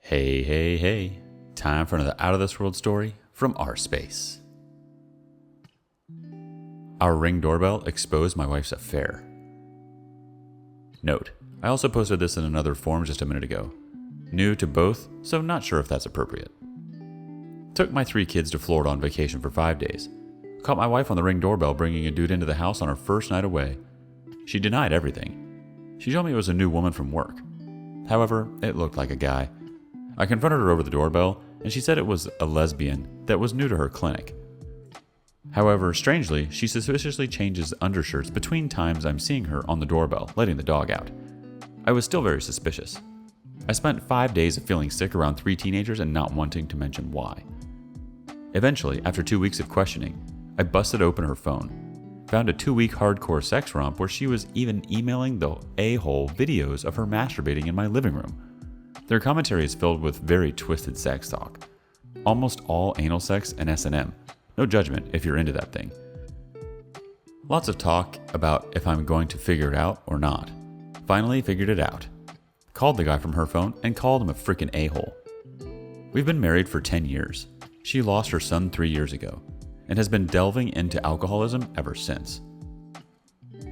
Hey, hey, hey. Time for another out of this world story from rSpace. Our Ring doorbell exposed my wife's affair. Note, I also posted this in another forum just a minute ago. New to both, so not sure if that's appropriate. Took my 3 kids to Florida on vacation for 5 days. Caught my wife on the Ring doorbell bringing a dude into the house on her first night away. She denied everything. She told me it was a new woman from work. However, it looked like a guy. I confronted her over the doorbell, and she said it was a lesbian that was new to her clinic. However, strangely, she suspiciously changes undershirts between times I'm seeing her on the doorbell, letting the dog out. I was still very suspicious. I spent 5 days of feeling sick around 3 teenagers and not wanting to mention why. Eventually, after 2 weeks of questioning, I busted open her phone. Found a 2-week hardcore sex romp where she was even emailing the a-hole videos of her masturbating in my living room. Their commentary is filled with very twisted sex talk. Almost all anal sex and S&M. No judgment if you're into that thing. Lots of talk about if I'm going to figure it out or not. Finally figured it out. Called the guy from her phone and called him a freaking a-hole. We've been married for 10 years. She lost her son 3 years ago and has been delving into alcoholism ever since.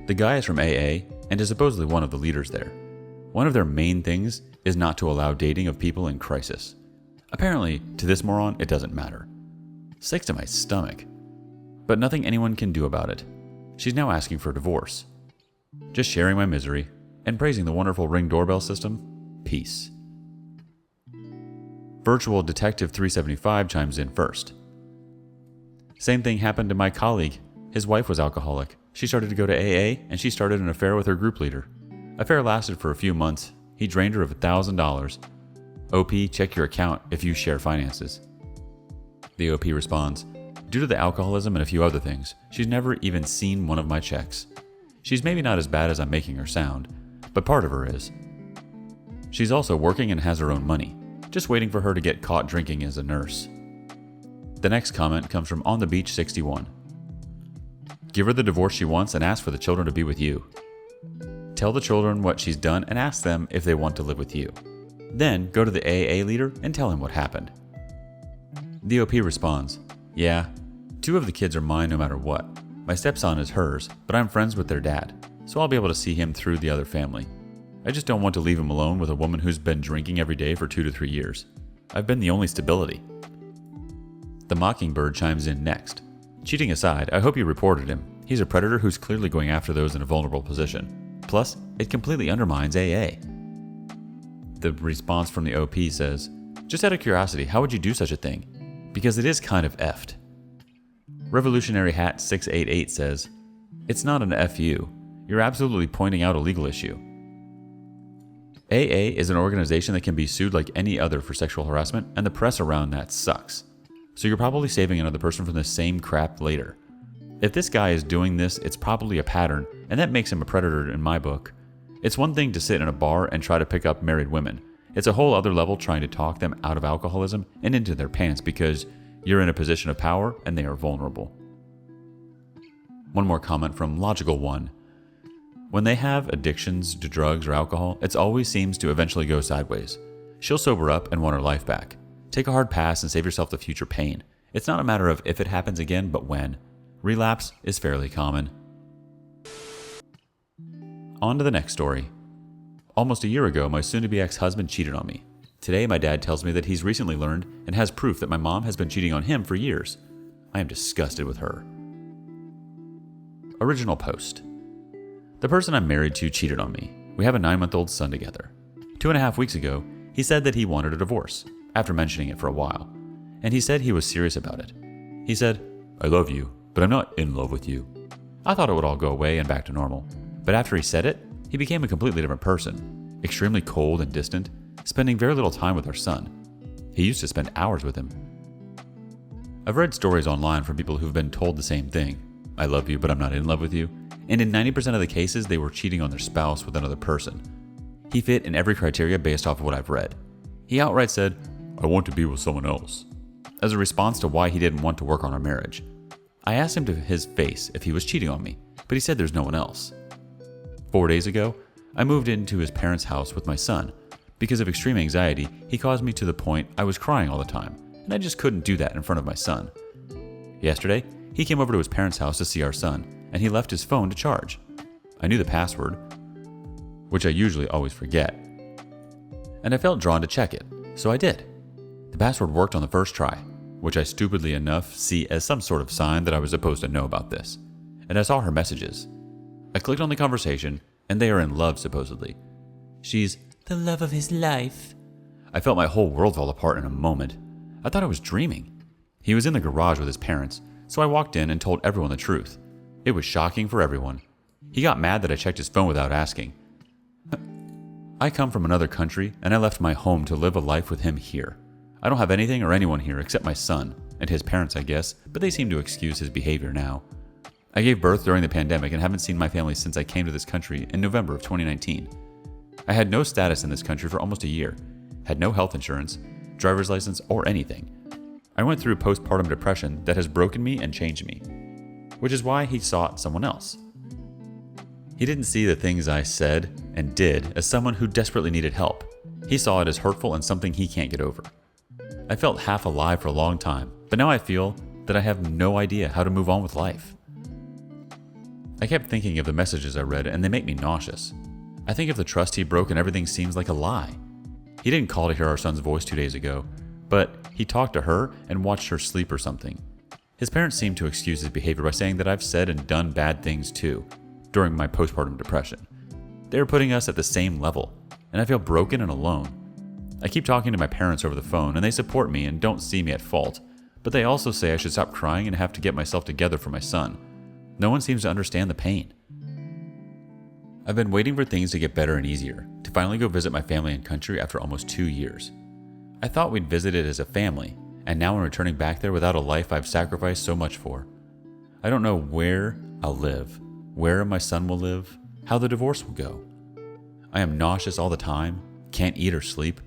The guy is from AA and is supposedly one of the leaders there. One of their main things is not to allow dating of people in crisis. Apparently, to this moron, it doesn't matter. Sick to my stomach. But nothing anyone can do about it. She's now asking for a divorce. Just sharing my misery and praising the wonderful Ring doorbell system. Peace. Virtual Detective 375 chimes in first. Same thing happened to my colleague. His wife was alcoholic. She started to go to AA and she started an affair with her group leader. Affair lasted for a few months. He drained her of $1,000. OP, check your account if you share finances. The OP responds, due to the alcoholism and a few other things, she's never even seen one of my checks. She's maybe not as bad as I'm making her sound, but part of her is. She's also working and has her own money, just waiting for her to get caught drinking as a nurse. The next comment comes from On the Beach 61. Give her the divorce she wants and ask for the children to be with you. Tell the children what she's done and ask them if they want to live with you. Then go to the AA leader and tell him what happened. The OP responds, yeah, 2 of the kids are mine no matter what. My stepson is hers, but I'm friends with their dad, so I'll be able to see him through the other family. I just don't want to leave him alone with a woman who's been drinking every day for 2 to 3 years. I've been the only stability. The Mockingbird chimes in next. Cheating aside, I hope you reported him. He's a predator who's clearly going after those in a vulnerable position. Plus, it completely undermines AA. The response from the OP says, just out of curiosity, how would you do such a thing? Because it is kind of effed. Revolutionary Hat 688 says, it's not an FU. You're absolutely pointing out a legal issue. AA is an organization that can be sued like any other for sexual harassment, and the press around that sucks. So you're probably saving another person from the same crap later. If this guy is doing this, it's probably a pattern, and that makes him a predator in my book. It's one thing to sit in a bar and try to pick up married women. It's a whole other level trying to talk them out of alcoholism and into their pants because you're in a position of power and they are vulnerable. One more comment from Logical One. When they have addictions to drugs or alcohol, it always seems to eventually go sideways. She'll sober up and want her life back. Take a hard pass and save yourself the future pain. It's not a matter of if it happens again, but when. Relapse is fairly common. On to the next story. Almost a year ago, my soon-to-be ex-husband cheated on me. Today, my dad tells me that he's recently learned and has proof that my mom has been cheating on him for years. I am disgusted with her. Original post. The person I'm married to cheated on me. We have a 9-month-old son together. 2.5 weeks ago, he said that he wanted a divorce, after mentioning it for a while. And he said he was serious about it. He said, I love you, but I'm not in love with you. I thought it would all go away and back to normal. But after he said it, he became a completely different person. Extremely cold and distant, spending very little time with our son. He used to spend hours with him. I've read stories online from people who've been told the same thing. I love you, but I'm not in love with you. And in 90% of the cases, they were cheating on their spouse with another person. He fit in every criteria based off of what I've read. He outright said, I want to be with someone else, as a response to why he didn't want to work on our marriage. I asked him to his face if he was cheating on me, but he said there's no one else. 4 days ago, I moved into his parents' house with my son, Because of extreme anxiety, he caused me to the point I was crying all the time, and I just couldn't do that in front of my son. Yesterday, he came over to his parents' house to see our son, and he left his phone to charge. I knew the password, which I usually always forget, and I felt drawn to check it, so I did. The password worked on the first try, which I stupidly enough see as some sort of sign that I was supposed to know about this, and I saw her messages. I clicked on the conversation, and they are in love supposedly. She's the love of his life. I felt my whole world fall apart in a moment. I thought I was dreaming. He was in the garage with his parents, so I walked in and told everyone the truth. It was shocking for everyone. He got mad that I checked his phone without asking. I come from another country, and I left my home to live a life with him here. I don't have anything or anyone here except my son, and his parents, I guess, but they seem to excuse his behavior now. I gave birth during the pandemic and haven't seen my family since I came to this country in November of 2019. I had no status in this country for almost a year, had no health insurance, driver's license, or anything. I went through postpartum depression that has broken me and changed me, which is why he sought someone else. He didn't see the things I said and did as someone who desperately needed help. He saw it as hurtful and something he can't get over. I felt half alive for a long time, but now I feel that I have no idea how to move on with life. I kept thinking of the messages I read, and they make me nauseous. I think of the trust he broke and everything seems like a lie. He didn't call to hear our son's voice 2 days ago, but he talked to her and watched her sleep or something. His parents seem to excuse his behavior by saying that I've said and done bad things too, during my postpartum depression. They are putting us at the same level, and I feel broken and alone. I keep talking to my parents over the phone, and they support me and don't see me at fault, but they also say I should stop crying and have to get myself together for my son. No one seems to understand the pain. I've been waiting for things to get better and easier, to finally go visit my family and country after almost 2 years. I thought we'd visit it as a family, and now I'm returning back there without a life I've sacrificed so much for. I don't know where I'll live, where my son will live, how the divorce will go. I am nauseous all the time, can't eat or sleep.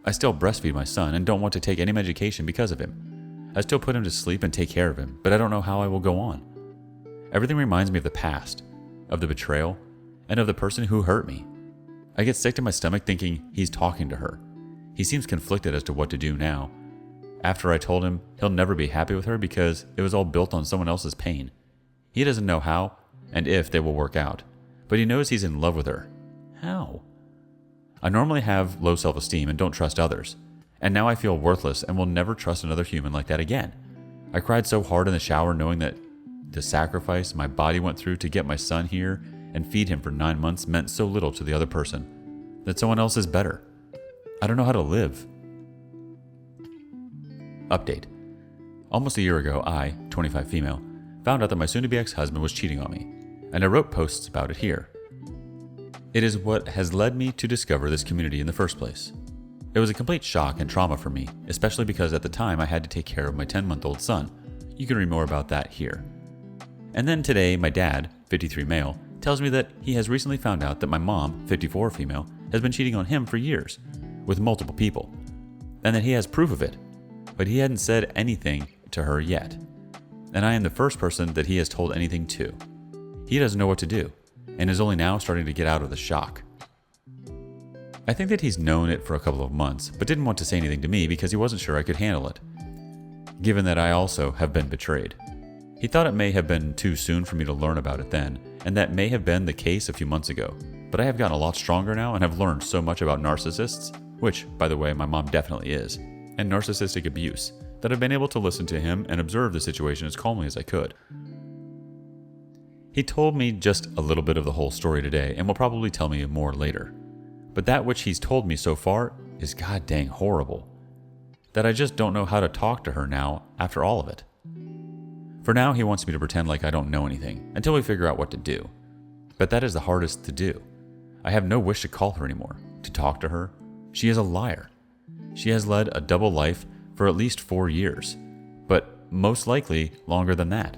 I still breastfeed my son and don't want to take any medication because of him. I still put him to sleep and take care of him, but I don't know how I will go on. Everything reminds me of the past, of the betrayal, and of the person who hurt me. I get sick to my stomach thinking he's talking to her. He seems conflicted as to what to do now. After I told him he'll never be happy with her because it was all built on someone else's pain. He doesn't know how and if they will work out, but he knows he's in love with her. How? I normally have low self-esteem and don't trust others, and now I feel worthless and will never trust another human like that again. I cried so hard in the shower knowing that the sacrifice my body went through to get my son here and feed him for 9 months meant so little to the other person, that someone else is better. I don't know how to live. Update. Almost a year ago, I, 25 female, found out that my soon-to-be ex-husband was cheating on me, and I wrote posts about it here. It is what has led me to discover this community in the first place. It was a complete shock and trauma for me, especially because at the time I had to take care of my 10-month-old son. You can read more about that here. And then today, my dad, 53 male, tells me that he has recently found out that my mom, 54 female, has been cheating on him for years, with multiple people, and that he has proof of it, but he hadn't said anything to her yet. And I am the first person that he has told anything to. He doesn't know what to do, and is only now starting to get out of the shock. I think that he's known it for a couple of months, but didn't want to say anything to me because he wasn't sure I could handle it, given that I also have been betrayed. He thought it may have been too soon for me to learn about it then, and that may have been the case a few months ago, but I have gotten a lot stronger now and have learned so much about narcissists, which, by the way, my mom definitely is, and narcissistic abuse, that I've been able to listen to him and observe the situation as calmly as I could. He told me just a little bit of the whole story today and will probably tell me more later. But that which he's told me so far is god dang horrible. That I just don't know how to talk to her now after all of it. For now, he wants me to pretend like I don't know anything until we figure out what to do. But that is the hardest to do. I have no wish to call her anymore, to talk to her. She is a liar. She has led a double life for at least 4 years, but most likely longer than that.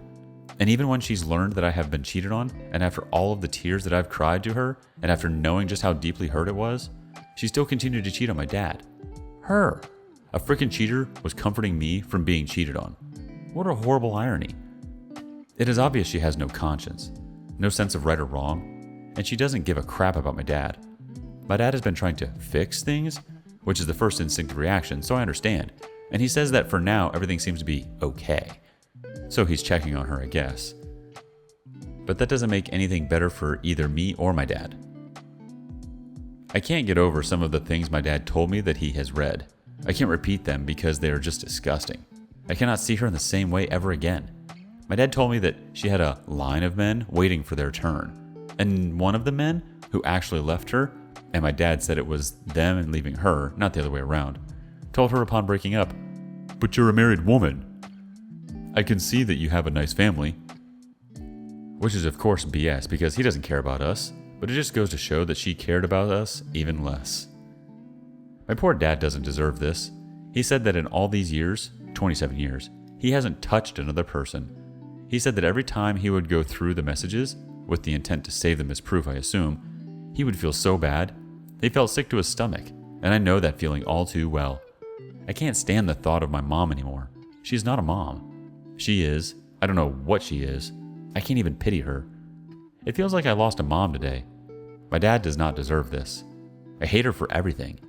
And even when she's learned that I have been cheated on, and after all of the tears that I've cried to her, and after knowing just how deeply hurt it was, she still continued to cheat on my dad. Her, a freaking cheater, was comforting me from being cheated on. What a horrible irony. It is obvious she has no conscience, no sense of right or wrong, and she doesn't give a crap about my dad. My dad has been trying to fix things, which is the first instinctive reaction, so I understand. And he says that for now, everything seems to be okay. So he's checking on her, I guess. But that doesn't make anything better for either me or my dad. I can't get over some of the things my dad told me that he has read. I can't repeat them because they are just disgusting. I cannot see her in the same way ever again. My dad told me that she had a line of men waiting for their turn. And one of the men who actually left her, and my dad said it was them and leaving her, not the other way around, told her upon breaking up, "But you're a married woman. I can see that you have a nice family." Which is of course BS because he doesn't care about us, but it just goes to show that she cared about us even less. My poor dad doesn't deserve this. He said that in all these years, 27 years, he hasn't touched another person. He said that every time he would go through the messages, with the intent to save them as proof, I assume, he would feel so bad. He felt sick to his stomach, and I know that feeling all too well. I can't stand the thought of my mom anymore. She's not a mom. She is. I don't know what she is. I can't even pity her. It feels like I lost a mom today. My dad does not deserve this. I hate her for everything.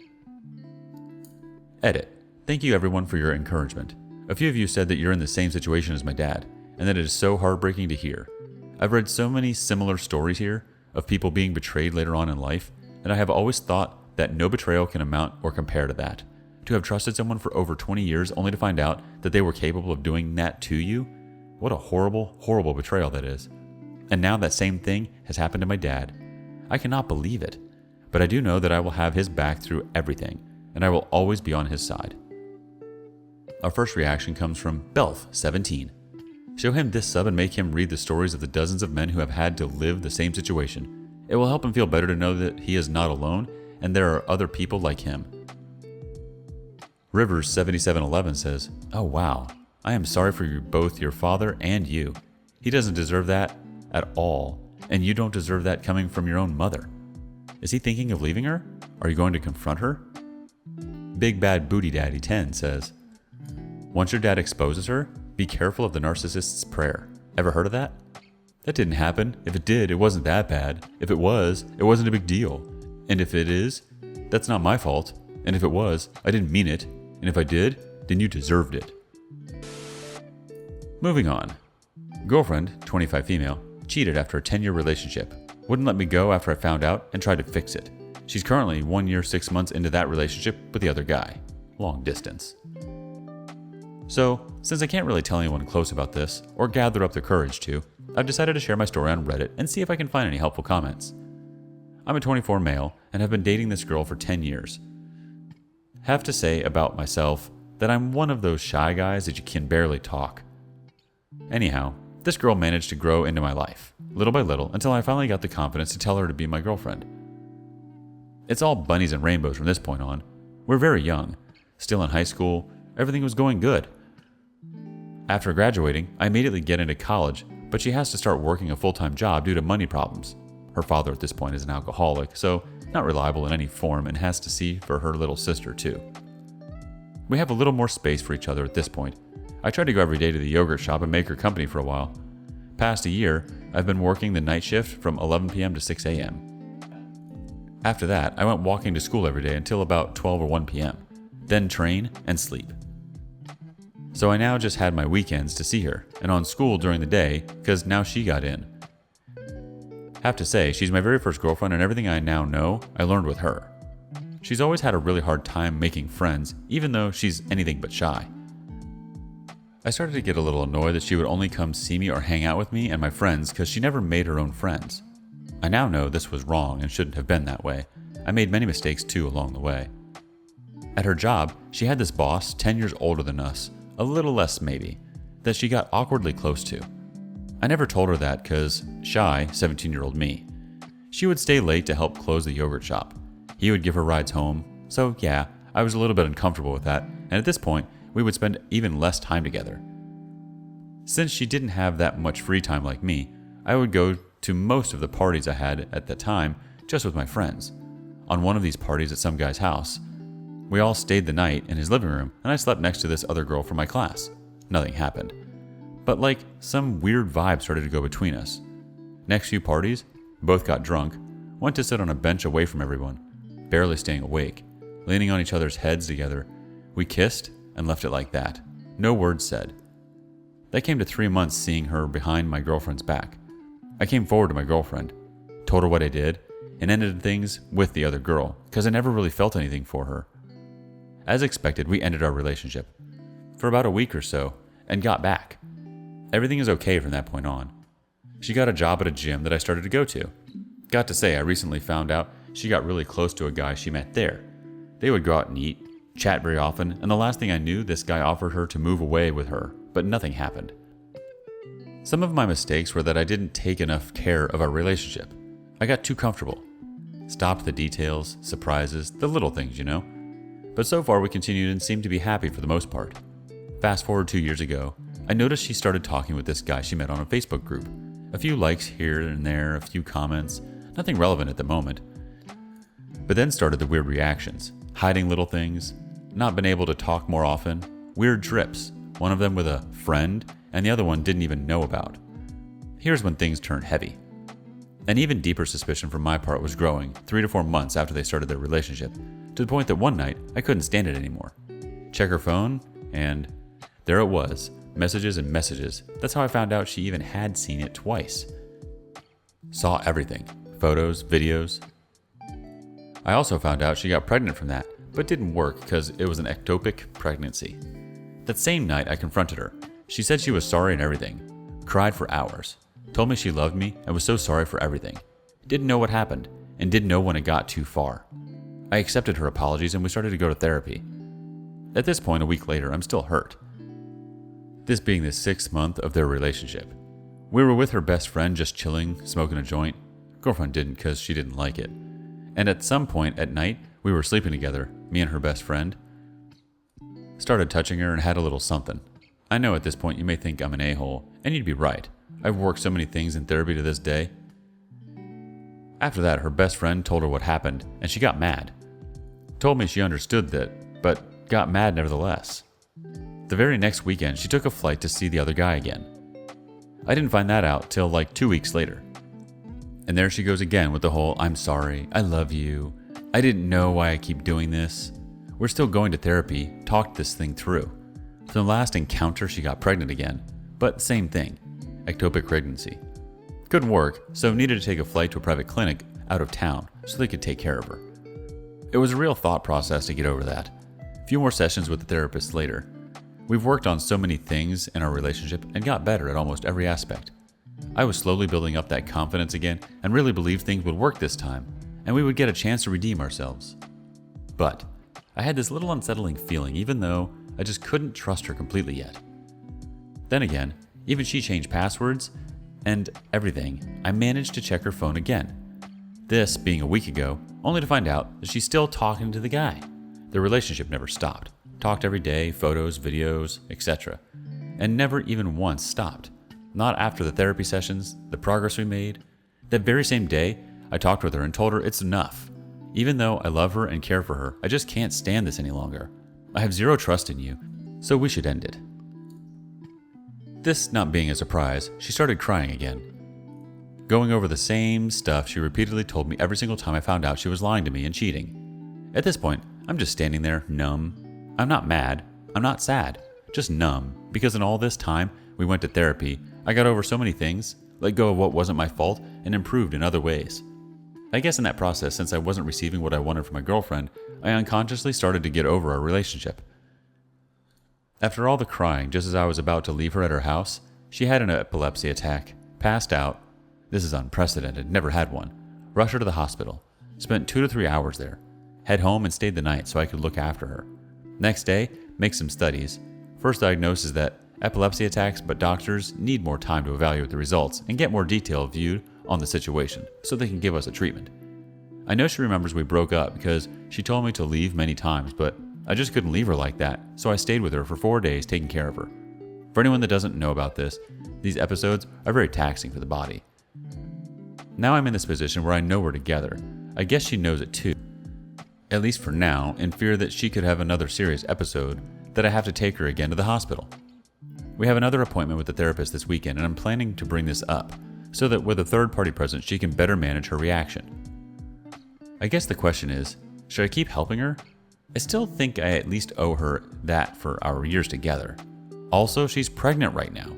Edit. Thank you everyone for your encouragement. A few of you said that you're in the same situation as my dad, and that it is so heartbreaking to hear. I've read so many similar stories here of people being betrayed later on in life, and I have always thought that no betrayal can amount or compare to that. To have trusted someone for over 20 years only to find out that they were capable of doing that to you, what a horrible, horrible betrayal that is. And now that same thing has happened to my dad. I cannot believe it, but I do know that I will have his back through everything, and I will always be on his side. Our first reaction comes from Belf17. Show him this sub and make him read the stories of the dozens of men who have had to live the same situation. It will help him feel better to know that he is not alone and there are other people like him. Rivers7711 says, "Oh wow, I am sorry for both your father and you. He doesn't deserve that at all, and you don't deserve that coming from your own mother. Is he thinking of leaving her? Are you going to confront her?" Big Bad Booty Daddy 10 says, "Once your dad exposes her, be careful of the narcissist's prayer. Ever heard of that? That didn't happen. If it did, it wasn't that bad. If it wasn't a big deal. And if it is, that's not my fault. And if it was, I didn't mean it. And if I did, then you deserved it." Moving on. Girlfriend, 25 female, cheated after a 10-year relationship. Wouldn't let me go after I found out and tried to fix it. She's currently 1 year, 6 months into that relationship with the other guy. Long distance. So, since I can't really tell anyone close about this, or gather up the courage to, I've decided to share my story on Reddit and see if I can find any helpful comments. I'm a 24 male and have been dating this girl for 10 years. Have to say about myself that I'm one of those shy guys that you can barely talk. Anyhow, this girl managed to grow into my life, little by little, until I finally got the confidence to tell her to be my girlfriend. It's all bunnies and rainbows from this point on. We're very young, still in high school, everything was going good. After graduating, I immediately get into college, but she has to start working a full-time job due to money problems. Her father at this point is an alcoholic, so not reliable in any form and has to see for her little sister too. We have a little more space for each other at this point. I try to go every day to the yogurt shop and make her company for a while. Past a year, I've been working the night shift from 11 p.m. to 6 a.m. After that, I went walking to school every day until about 12 or 1 p.m., then train and sleep. So I now just had my weekends to see her, and on school during the day, because now she got in. Have to say, she's my very first girlfriend, and everything I now know, I learned with her. She's always had a really hard time making friends, even though she's anything but shy. I started to get a little annoyed that she would only come see me or hang out with me and my friends because she never made her own friends. I now know this was wrong and shouldn't have been that way. I made many mistakes too along the way. At her job, she had this boss 10 years older than us, a little less maybe, that she got awkwardly close to. I never told her that because, shy, 17-year-old me. She would stay late to help close the yogurt shop. He would give her rides home, so yeah, I was a little bit uncomfortable with that, and at this point, we would spend even less time together. Since she didn't have that much free time like me, I would go to most of the parties I had at the time just with my friends. On one of these parties at some guy's house, we all stayed the night in his living room, and I slept next to this other girl from my class. Nothing happened. But some weird vibe started to go between us. Next few parties, both got drunk, went to sit on a bench away from everyone. barely staying awake, leaning on each other's heads together. We kissed and left it like that. No words said. That came to 3 months seeing her behind my girlfriend's back. I came forward to my girlfriend, told her what I did, and ended things with the other girl, because I never really felt anything for her. As expected, we ended our relationship for about a week or so, and got back. Everything is okay from that point on. She got a job at a gym that I started to go to. Got to say, I recently found out she got really close to a guy she met there. They would go out and eat, chat very often, and the last thing I knew, this guy offered her to move away with her, but nothing happened. Some of my mistakes were that I didn't take enough care of our relationship. I got too comfortable. Stopped the details, surprises, the little things, you know. But so far we continued and seemed to be happy for the most part. Fast forward 2 years ago, I noticed she started talking with this guy she met on a Facebook group. A few likes here and there, a few comments, nothing relevant at the moment. But then started the weird reactions, hiding little things, not been able to talk more often, weird trips, one of them with a friend and the other one didn't even know about. Here's when things turned heavy. An even deeper suspicion from my part was growing 3 to 4 months after they started their relationship, to the point that one night I couldn't stand it anymore. Check her phone, and there it was, messages and messages. That's how I found out she even had seen it twice. Saw everything, photos, videos. I also found out she got pregnant from that, but didn't work because it was an ectopic pregnancy. That same night I confronted her. She said she was sorry and everything, cried for hours, told me she loved me and was so sorry for everything. Didn't know what happened, and didn't know when it got too far. I accepted her apologies and we started to go to therapy. At this point, a week later, I'm still hurt. This being the 6th month of their relationship. We were with her best friend just chilling, smoking a joint. Girlfriend didn't because she didn't like it. And at some point at night, we were sleeping together, me and her best friend. Started touching her and had a little something. I know at this point you may think I'm an a-hole, and you'd be right. I've worked so many things in therapy to this day. After that, her best friend told her what happened, and she got mad. Told me she understood that, but got mad nevertheless. The very next weekend, she took a flight to see the other guy again. I didn't find that out till like 2 weeks later. And there she goes again with the whole, I'm sorry, I love you, I didn't know why I keep doing this. We're still going to therapy, talked this thing through. For the last encounter, she got pregnant again, but same thing, ectopic pregnancy. Couldn't work, so needed to take a flight to a private clinic out of town so they could take care of her. It was a real thought process to get over that. A few more sessions with the therapist later. We've worked on so many things in our relationship and got better at almost every aspect. I was slowly building up that confidence again and really believed things would work this time, and we would get a chance to redeem ourselves. But I had this little unsettling feeling even though I just couldn't trust her completely yet. Then again, even she changed passwords and everything. I managed to check her phone again. This being a week ago, only to find out that she's still talking to the guy. Their relationship never stopped. Talked every day, photos, videos, etc. And never even once stopped. Not after the therapy sessions, the progress we made. That very same day, I talked with her and told her it's enough. Even though I love her and care for her, I just can't stand this any longer. I have zero trust in you, so we should end it. This not being a surprise, she started crying again. Going over the same stuff she repeatedly told me every single time I found out she was lying to me and cheating. At this point, I'm just standing there, numb. I'm not mad. I'm not sad. Just numb, because in all this time we went to therapy, I got over so many things, let go of what wasn't my fault, and improved in other ways. I guess in that process, since I wasn't receiving what I wanted from my girlfriend, I unconsciously started to get over our relationship. After all the crying, just as I was about to leave her at her house, she had an epilepsy attack, passed out. This is unprecedented, never had one. Rushed her to the hospital. Spent 2 to 3 hours there. Head home and stayed the night so I could look after her. Next day, make some studies. First diagnosis is that epilepsy attacks, but doctors need more time to evaluate the results and get more detailed viewed on the situation so they can give us a treatment. I know she remembers we broke up because she told me to leave many times, but I just couldn't leave her like that, so I stayed with her for 4 days taking care of her. For anyone that doesn't know about this, these episodes are very taxing for the body. Now I'm in this position where I know we're together. I guess she knows it too. At least for now, in fear that she could have another serious episode that I have to take her again to the hospital. We have another appointment with the therapist this weekend, and I'm planning to bring this up so that with a third party present, she can better manage her reaction. I guess the question is, Should I keep helping her? I still think I at least owe her that for our years together. Also, she's pregnant right now.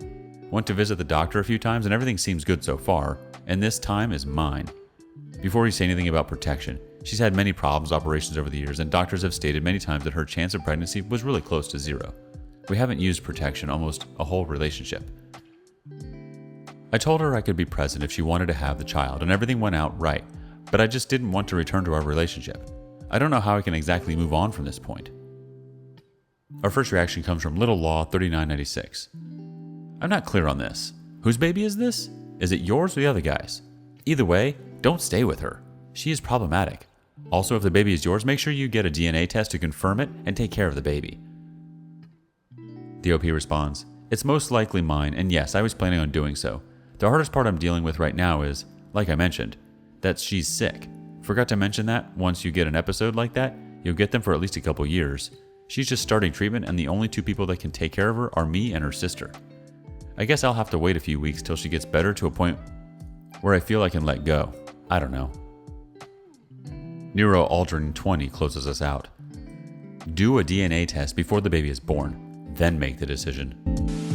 Went to visit the doctor a few times and everything seems good so far, and this time is mine. Before you say anything about protection, she's had many problems, operations over the years, and doctors have stated many times that her chance of pregnancy was really close to zero. We haven't used protection almost a whole relationship. I told her I could be present if she wanted to have the child, and everything went out right, but I just didn't want to return to our relationship. I don't know how I can exactly move on from this point. Our first reaction comes from Little Law 3996. I'm not clear on this. Whose baby is this? Is it yours or the other guy's? Either way, don't stay with her. She is problematic. Also, if the baby is yours, make sure you get a DNA test to confirm it and take care of the baby. The OP responds, it's most likely mine, and yes, I was planning on doing so. The hardest part I'm dealing with right now is, like I mentioned, that she's sick. Forgot to mention that once you get an episode like that, you'll get them for at least a couple years. She's just starting treatment, and the only two people that can take care of her are me and her sister. I guess I'll have to wait a few weeks till she gets better to a point where I feel I can let go. I don't know. Nero Aldrin 20 closes us out. Do a DNA test before the baby is born, then make the decision.